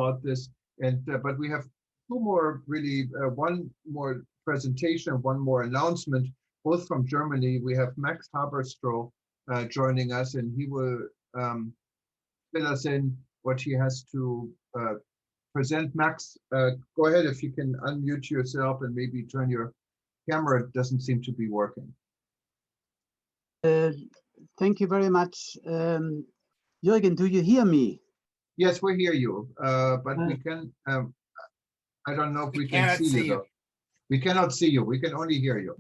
about this. And but we have two more, really, one more presentation, one more announcement, both from Germany. We have Max Habertrsoh joining us, and he will fill us in what he has to present. Max, go ahead if you can unmute yourself and maybe turn your camera. It doesn't seem to be working. Thank you very much. Jürgen, do you hear me? Yes, we hear you, but we can, I don't know if we can see you though. We cannot see you, we can only hear you.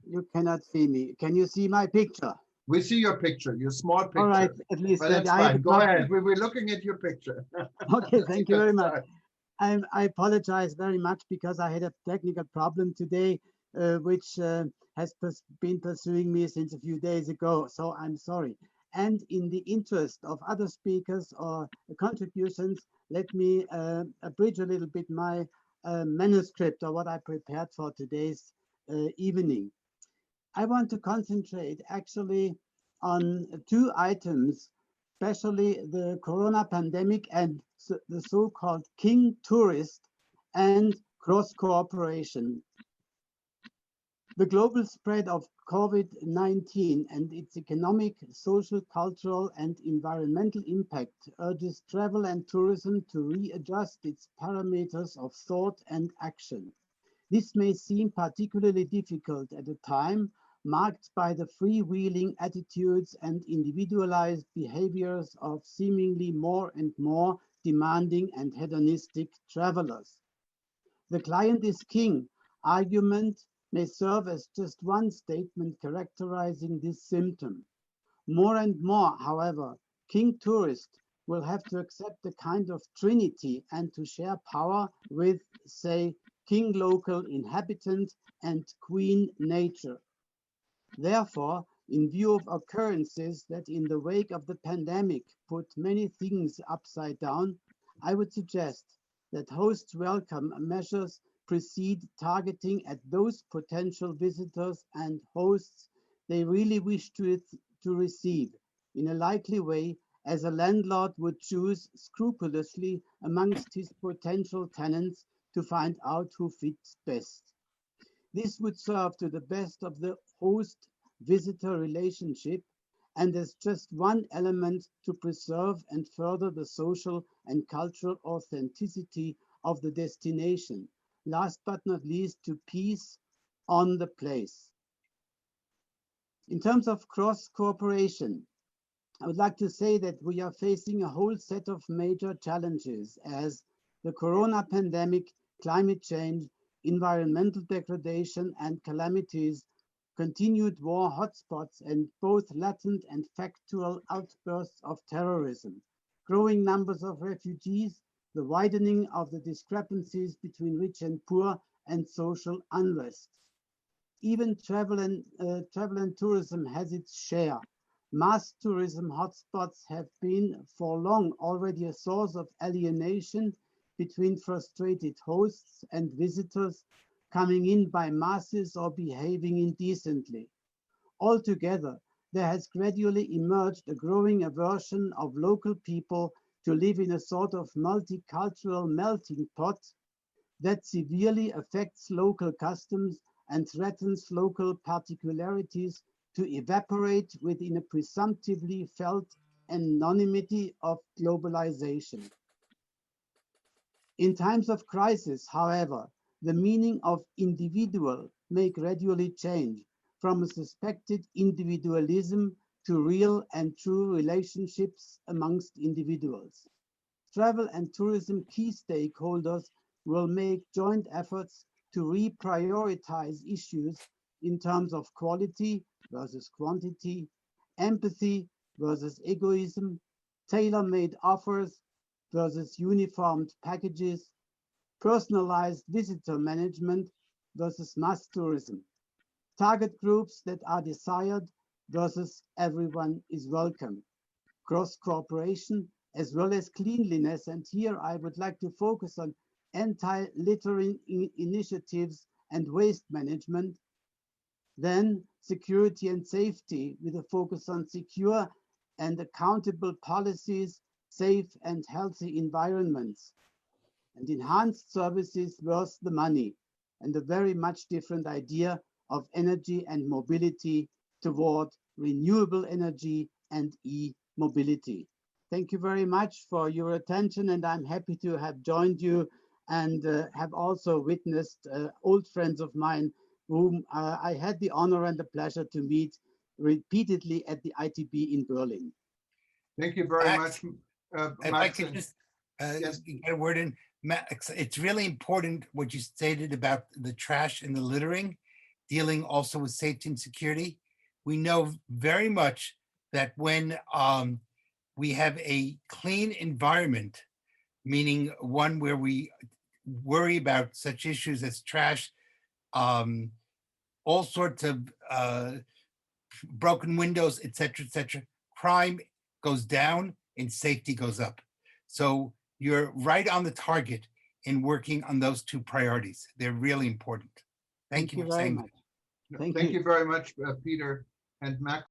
You cannot see me. Can you see my picture? We see your picture, your small picture. All right, at least but that's fine. Go ahead, we were looking at your picture. Okay, thank you very much. I apologize very much because I had a technical problem today, which has been pursuing me since a few days ago, so I'm sorry. And in the interest of other speakers or contributions, let me abridge a little bit my manuscript or what I prepared for today's evening. I want to concentrate actually on two items, especially the corona pandemic and the so-called king tourist and cross-cooperation. The global spread of COVID-19 and its economic, social, cultural, and environmental impact urges travel and tourism to readjust its parameters of thought and action. This may seem particularly difficult at a time marked by the freewheeling attitudes and individualized behaviors of seemingly more and more demanding and hedonistic travelers. The client is king argument may serve as just one statement characterizing this symptom. More and more, however, king tourist will have to accept a kind of trinity and to share power with, say, king local inhabitant and queen nature. Therefore, in view of occurrences that in the wake of the pandemic put many things upside down, I would suggest that hosts welcome measures proceed targeting at those potential visitors and hosts they really wish to receive in a likely way, as a landlord would choose scrupulously amongst his potential tenants to find out who fits best. This would serve to the best of the host-visitor relationship and as just one element to preserve and further the social and cultural authenticity of the destination. Last but not least, to peace on the place. In terms of cross-cooperation, I would like to say that we are facing a whole set of major challenges as the corona pandemic, climate change, environmental degradation and calamities, continued war hotspots, and both latent and factual outbursts of terrorism, growing numbers of refugees, the widening of the discrepancies between rich and poor, and social unrest. Even travel and tourism has its share. Mass tourism hotspots have been for long already a source of alienation between frustrated hosts and visitors coming in by masses or behaving indecently. Altogether, there has gradually emerged a growing aversion of local people to live in a sort of multicultural melting pot that severely affects local customs and threatens local particularities to evaporate within a presumptively felt anonymity of globalization. In times of crisis, however, the meaning of individual may gradually change from a suspected individualism to real and true relationships amongst individuals. Travel and tourism key stakeholders will make joint efforts to reprioritize issues in terms of quality versus quantity, empathy versus egoism, tailor-made offers versus uniformed packages, personalized visitor management versus mass tourism, target groups that are desired versus everyone is welcome, cross-cooperation as well as cleanliness. And here I would like to focus on anti-littering initiatives and waste management. Then security and safety with a focus on secure and accountable policies, safe and healthy environments, and enhanced services worth the money, and a very much different idea of energy and mobility toward renewable energy and e-mobility. Thank you very much for your attention, and I'm happy to have joined you and have also witnessed old friends of mine whom I had the honor and the pleasure to meet repeatedly at the ITB in Berlin. Thank you very Max, much, if I Max. could just Yes. get a word in, Max, it's really important what you stated about the trash and the littering, dealing also with safety and security. We know very much that when we have a clean environment, meaning one where we worry about such issues as trash, all sorts of broken windows, etc., crime goes down and safety goes up. So you're right on the target in working on those two priorities. They're really important. Thank you for very saying much. that. Thank Thank you. you very much, Peter and Max.